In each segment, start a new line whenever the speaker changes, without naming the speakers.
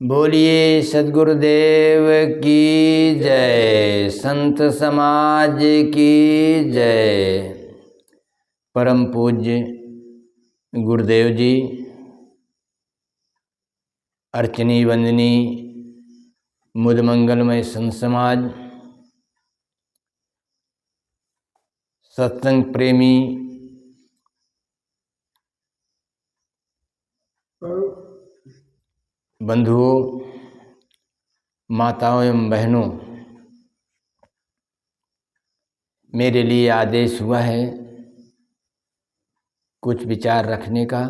बोलिए सद्गुरुदेव की जय, संत समाज की जय। परम पूज्य गुरुदेव जी, अर्चनी वंदनी मुद मंगलमय संत समाज, सत्संग प्रेमी बंधुओं, माताओं एवं बहनों, मेरे लिए आदेश हुआ है कुछ विचार रखने का,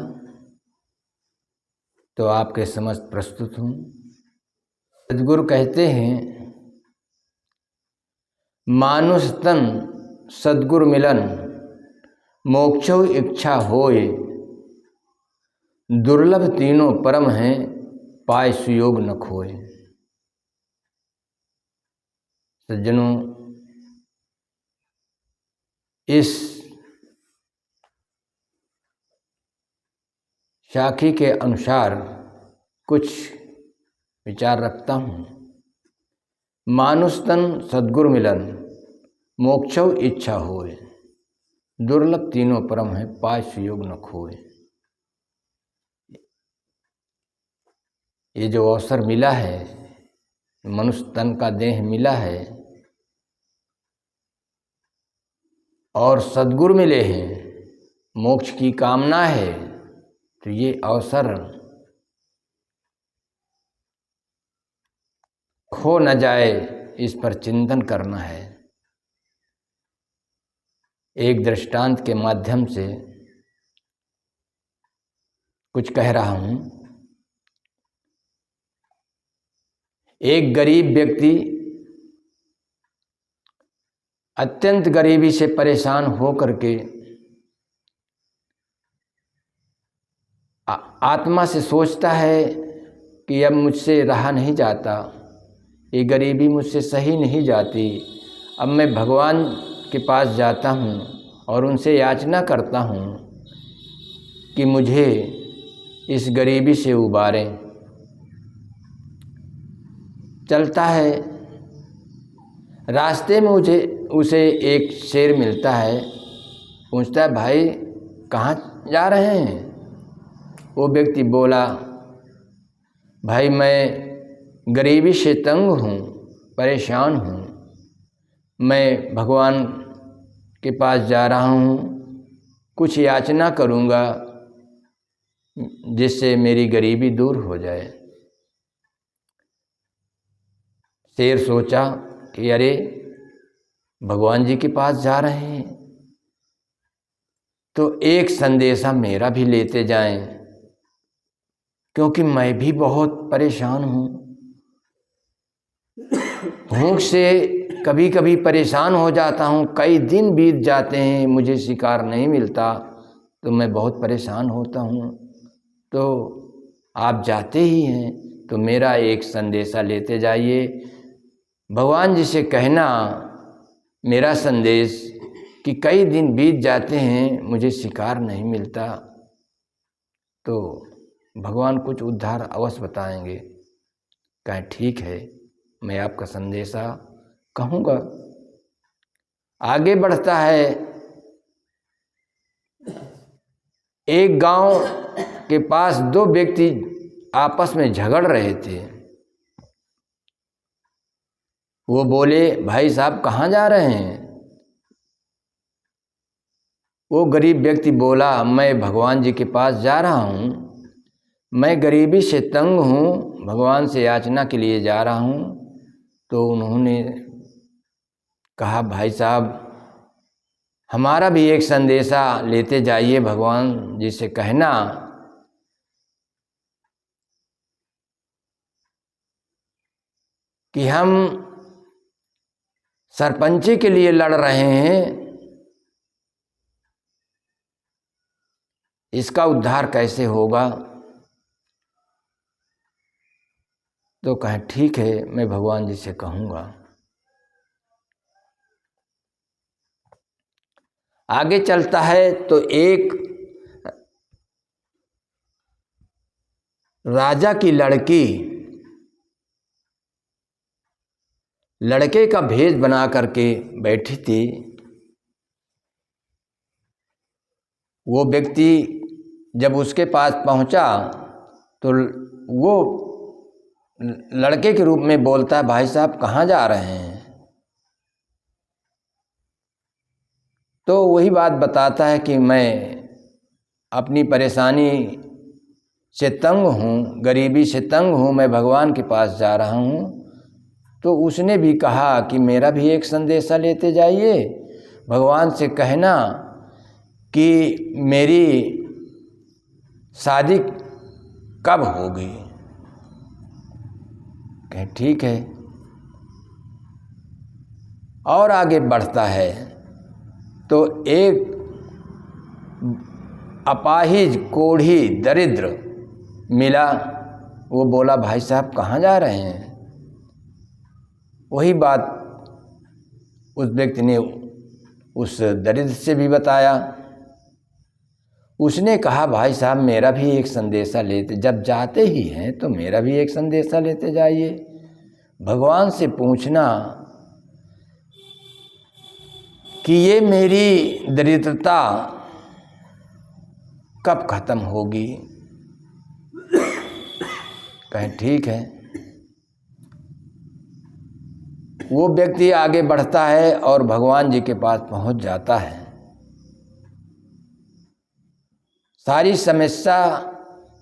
तो आपके समक्ष प्रस्तुत हूँ। सद्गुरु कहते हैं, मानुष तन सद्गुरु मिलन, मोक्षो इच्छा होय, दुर्लभ तीनों परम हैं, पाय सुयोग न खोए। सज्जनों, इस साखी के अनुसार कुछ विचार रखता हूँ। मानुष तन सद्गुरु मिलन, मोक्षो इच्छा होय, दुर्लभ तीनों परम है, पाय सुयोग न खोए। ये जो अवसर मिला है, मनुष्य तन का देह मिला है और सद्गुरु मिले हैं, मोक्ष की कामना है, तो ये अवसर खो न जाए, इस पर चिंतन करना है। एक दृष्टांत के माध्यम से कुछ कह रहा हूँ। एक गरीब व्यक्ति अत्यंत गरीबी से परेशान हो करके आत्मा से सोचता है कि अब मुझसे रहा नहीं जाता, ये गरीबी मुझसे सही नहीं जाती, अब मैं भगवान के पास जाता हूँ और उनसे याचना करता हूँ कि मुझे इस गरीबी से उबारें। चलता है, रास्ते में उसे एक शेर मिलता है। पूछता है, भाई कहाँ जा रहे हैं? वो व्यक्ति बोला, भाई मैं गरीबी से तंग हूँ, परेशान हूँ, मैं भगवान के पास जा रहा हूँ, कुछ याचना करूँगा जिससे मेरी गरीबी दूर हो जाए। शेर सोचा कि अरे भगवान जी के पास जा रहे हैं तो एक संदेशा मेरा भी लेते जाएं, क्योंकि मैं भी बहुत परेशान हूँ। भूख से कभी कभी परेशान हो जाता हूँ, कई दिन बीत जाते हैं, मुझे शिकार नहीं मिलता तो मैं बहुत परेशान होता हूँ। तो आप जाते ही हैं तो मेरा एक संदेशा लेते जाइए। भगवान जी से कहना मेरा संदेश कि कई दिन बीत जाते हैं, मुझे शिकार नहीं मिलता, तो भगवान कुछ उद्धार अवश्य बताएंगे। कहें ठीक है, मैं आपका संदेशा कहूँगा। आगे बढ़ता है। एक गांव के पास दो व्यक्ति आपस में झगड़ रहे थे। वो बोले, भाई साहब कहाँ जा रहे हैं? वो गरीब व्यक्ति बोला, मैं भगवान जी के पास जा रहा हूँ, मैं गरीबी से तंग हूँ, भगवान से याचना के लिए जा रहा हूँ। तो उन्होंने कहा, भाई साहब हमारा भी एक संदेशा लेते जाइए, भगवान जी से कहना कि हम सरपंची के लिए लड़ रहे हैं, इसका उद्धार कैसे होगा? तो कहें ठीक है, मैं भगवान जी से कहूँगा। आगे चलता है तो एक राजा की लड़की लड़के का भेष बना करके बैठी थी। वो व्यक्ति जब उसके पास पहुंचा तो वो लड़के के रूप में बोलता है, भाई साहब कहाँ जा रहे हैं? तो वही बात बताता है कि मैं अपनी परेशानी से तंग हूँ, गरीबी से तंग हूँ, मैं भगवान के पास जा रहा हूँ। तो उसने भी कहा कि मेरा भी एक संदेशा लेते जाइए, भगवान से कहना कि मेरी शादी कब होगी। कहे ठीक है। और आगे बढ़ता है तो एक अपाहिज कोढ़ी दरिद्र मिला। वो बोला, भाई साहब कहाँ जा रहे हैं? वही बात उस व्यक्ति ने उस दरिद्र से भी बताया। उसने कहा, भाई साहब मेरा भी एक संदेशा लेते, जब जाते ही हैं तो मेरा भी एक संदेशा लेते जाइए। भगवान से पूछना कि ये मेरी दरिद्रता कब खत्म होगी। कहें ठीक है। वो व्यक्ति आगे बढ़ता है और भगवान जी के पास पहुंच जाता है। सारी समस्या,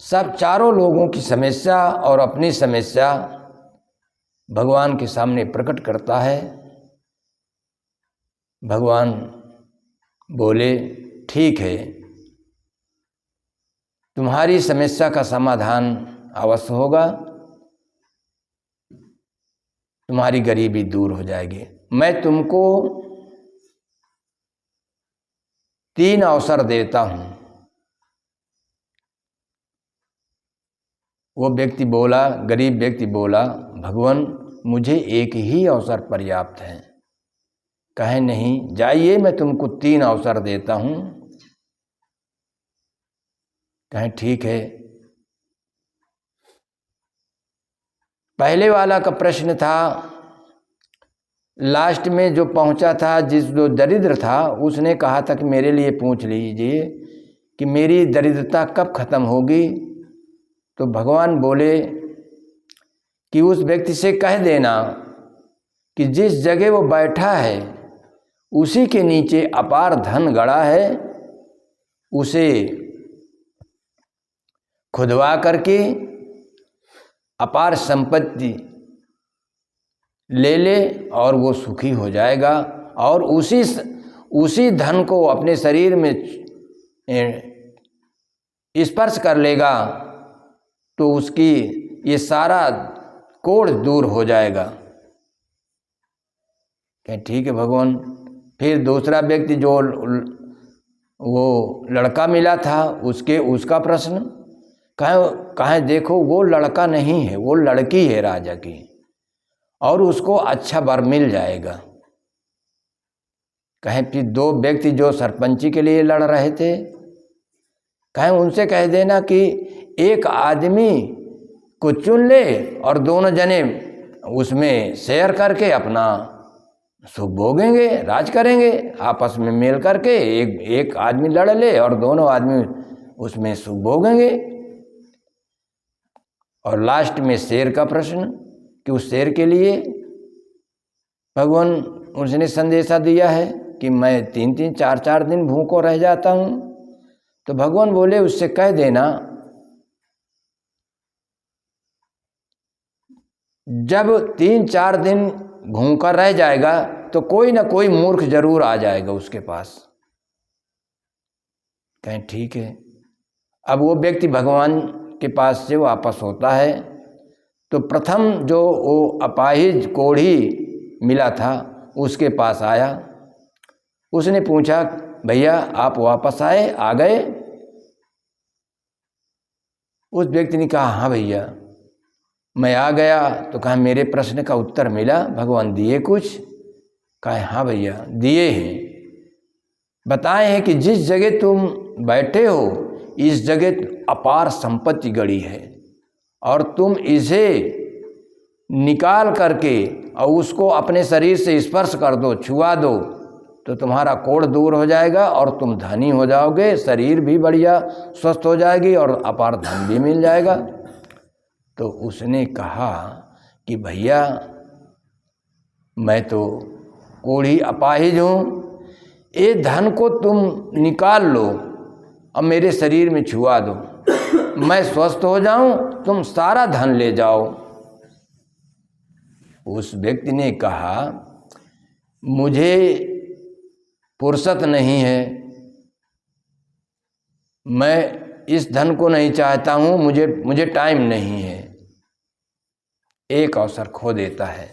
सब चारों लोगों की समस्या और अपनी समस्या भगवान के सामने प्रकट करता है। भगवान बोले, ठीक है, तुम्हारी समस्या का समाधान अवश्य होगा, तुम्हारी गरीबी दूर हो जाएगी। मैं तुमको 3 अवसर देता हूं। वो व्यक्ति बोला, गरीब व्यक्ति बोला, भगवान मुझे एक ही अवसर पर्याप्त है। कहे नहीं, जाइए मैं तुमको 3 अवसर देता हूं। कहे ठीक है। पहले वाला का प्रश्न था, लास्ट में जो पहुंचा था, जो दरिद्र था, उसने कहा था कि मेरे लिए पूछ लीजिए कि मेरी दरिद्रता कब खत्म होगी। तो भगवान बोले कि उस व्यक्ति से कह देना कि जिस जगह वो बैठा है उसी के नीचे अपार धन गड़ा है, उसे खुदवा करके अपार संपत्ति ले ले और वो सुखी हो जाएगा। और उसी धन को अपने शरीर में स्पर्श कर लेगा तो उसकी ये सारा कोढ़ दूर हो जाएगा। क्या ठीक है भगवान। फिर दूसरा व्यक्ति जो वो लड़का मिला था, उसका प्रश्न, कहे देखो वो लड़का नहीं है, वो लड़की है राजा की, और उसको अच्छा वर मिल जाएगा। कहें फिर 2 व्यक्ति जो सरपंची के लिए लड़ रहे थे, कहें उनसे कह देना कि एक आदमी को चुन ले और दोनों जने उसमें शेयर करके अपना सुख भोगेंगे, राज करेंगे, आपस में मेल करके एक आदमी लड़ ले और दोनों आदमी उसमें सुख भोगेंगे। और लास्ट में शेर का प्रश्न कि उस शेर के लिए भगवान उसने संदेशा दिया है कि मैं 3-3 4-4 दिन भूखों रह जाता हूं। तो भगवान बोले उससे कह देना, जब 3-4 दिन भूखा रह जाएगा तो कोई ना कोई मूर्ख जरूर आ जाएगा उसके पास। कहें ठीक है। अब वो व्यक्ति भगवान के पास से वापस होता है तो प्रथम जो वो अपाहिज कोढ़ी मिला था उसके पास आया। उसने पूछा, भैया आप वापस आए, आ गए? उस व्यक्ति ने कहा, हाँ भैया मैं आ गया। तो कहा मेरे प्रश्न का उत्तर मिला, भगवान दिए कुछ? कहा हाँ भैया दिए हैं, बताए हैं कि जिस जगह तुम बैठे हो इस जगह अपार संपत्ति गड़ी है और तुम इसे निकाल करके और उसको अपने शरीर से स्पर्श कर दो, छुआ दो, तो तुम्हारा कोढ़ दूर हो जाएगा और तुम धनी हो जाओगे, शरीर भी बढ़िया स्वस्थ हो जाएगी और अपार धन भी मिल जाएगा। तो उसने कहा कि भैया मैं तो कोढ़ी अपाहिज हूँ, ये धन को तुम निकाल लो और मेरे शरीर में छुआ दो, मैं स्वस्थ हो जाऊं, तुम सारा धन ले जाओ। उस व्यक्ति ने कहा मुझे फुर्सत नहीं है, मैं इस धन को नहीं चाहता हूं, मुझे टाइम नहीं है। एक अवसर खो देता है,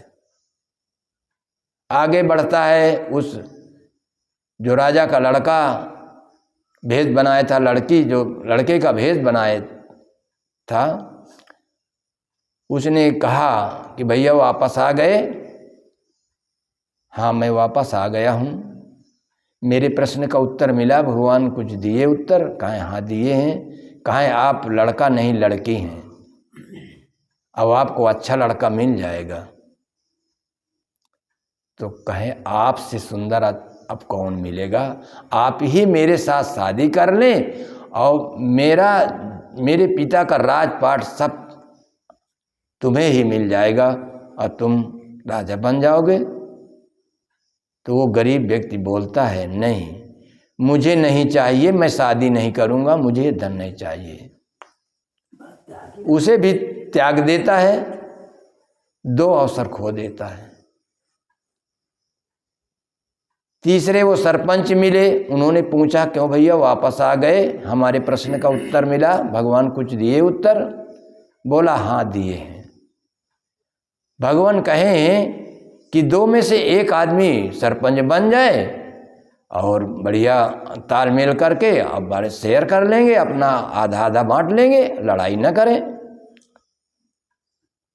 आगे बढ़ता है। उस जो राजा का लड़का भेष बनाया था, लड़की जो लड़के का भेष बनाया था, उसने कहा कि भैया वापस आ गए? हाँ मैं वापस आ गया हूँ, मेरे प्रश्न का उत्तर मिला, भगवान कुछ दिए उत्तर? कहाँ? हाँ दिए हैं। कहाँ? आप लड़का नहीं लड़की हैं, अब आपको अच्छा लड़का मिल जाएगा। तो कहे आपसे सुंदर अब कौन मिलेगा, आप ही मेरे साथ शादी कर लें और मेरे पिता का राजपाट सब तुम्हें ही मिल जाएगा और तुम राजा बन जाओगे। तो वो गरीब व्यक्ति बोलता है नहीं, मुझे नहीं चाहिए, मैं शादी नहीं करूँगा, मुझे धन नहीं चाहिए। उसे भी त्याग देता है, दो अवसर खो देता है। तीसरे वो सरपंच मिले, उन्होंने पूछा क्यों भैया वापस आ गए, हमारे प्रश्न का उत्तर मिला, भगवान कुछ दिए उत्तर? बोला हाँ दिए हैं। भगवान कहें कि दो में से एक आदमी सरपंच बन जाए और बढ़िया तालमेल करके अब बड़े शेयर कर लेंगे, अपना आधा आधा बांट लेंगे, लड़ाई न करें।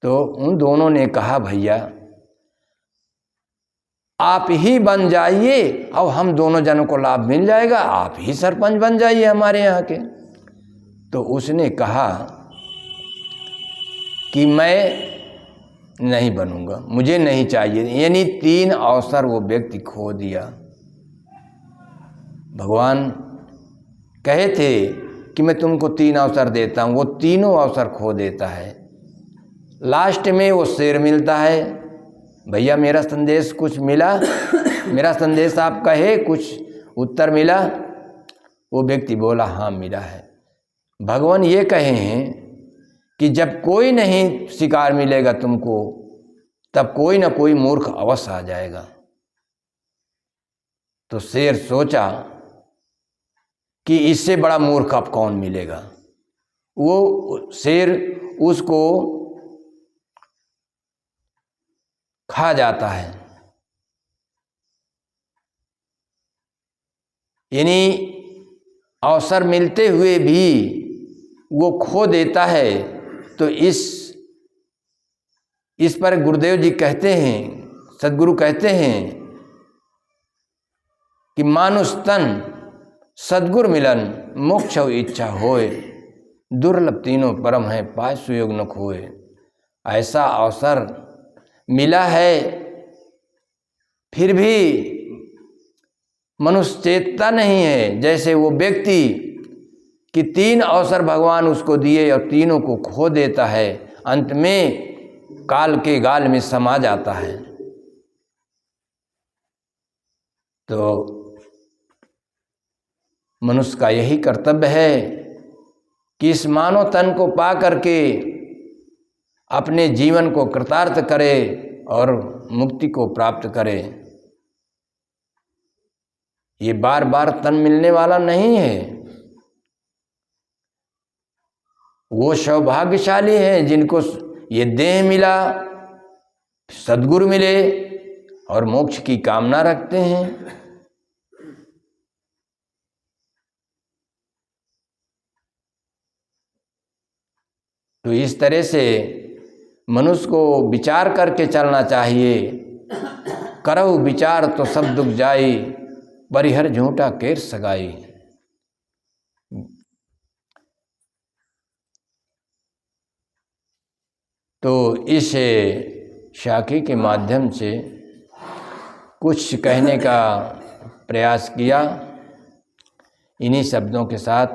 तो उन दोनों ने कहा भैया आप ही बन जाइए और हम दोनों जनों को लाभ मिल जाएगा, आप ही सरपंच बन जाइए हमारे यहाँ के। तो उसने कहा कि मैं नहीं बनूंगा, मुझे नहीं चाहिए। यानी 3 अवसर वो व्यक्ति खो दिया। भगवान कहे थे कि मैं तुमको 3 अवसर देता हूँ, वो तीनों अवसर खो देता है। लास्ट में वो शेर मिलता है, भैया मेरा संदेश कुछ मिला, मेरा संदेश आप कहे कुछ उत्तर मिला? वो व्यक्ति बोला हाँ मिला है। भगवान ये कहे हैं कि जब कोई नहीं शिकार मिलेगा तुमको, तब कोई ना कोई मूर्ख अवश्य आ जाएगा। तो शेर सोचा कि इससे बड़ा मूर्ख अब कौन मिलेगा। वो शेर उसको खा जाता है। यानी अवसर मिलते हुए भी वो खो देता है। तो इस पर गुरुदेव जी कहते हैं, सदगुरु कहते हैं कि मानुष तन सदगुरु मिलन मोक्ष इच्छा होए, दुर्लभ तीनों परम है पाय सुयोग न खोए। ऐसा अवसर मिला है, फिर भी मनुष्य चेतता नहीं है। जैसे वो व्यक्ति कि 3 अवसर भगवान उसको दिए और तीनों को खो देता है, अंत में काल के गाल में समा जाता है। तो मनुष्य का यही कर्तव्य है कि इस मानव तन को पा करके अपने जीवन को कृतार्थ करे और मुक्ति को प्राप्त करे। ये बार बार तन मिलने वाला नहीं है। वो सौभाग्यशाली हैं जिनको ये देह मिला, सद्गुरु मिले और मोक्ष की कामना रखते हैं। तो इस तरह से मनुष्य को विचार करके चलना चाहिए। करहु विचार तो सब दुख जाई, परिहर झूठा केर सगाई। तो इस साखी के माध्यम से कुछ कहने का प्रयास किया। इन्हीं शब्दों के साथ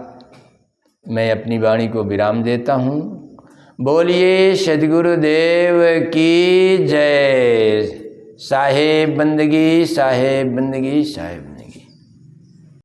मैं अपनी वाणी को विराम देता हूँ। बोलिए सद्गुरुदेव की जय। साहेब बंदगी, साहेब बंदगी, साहेब।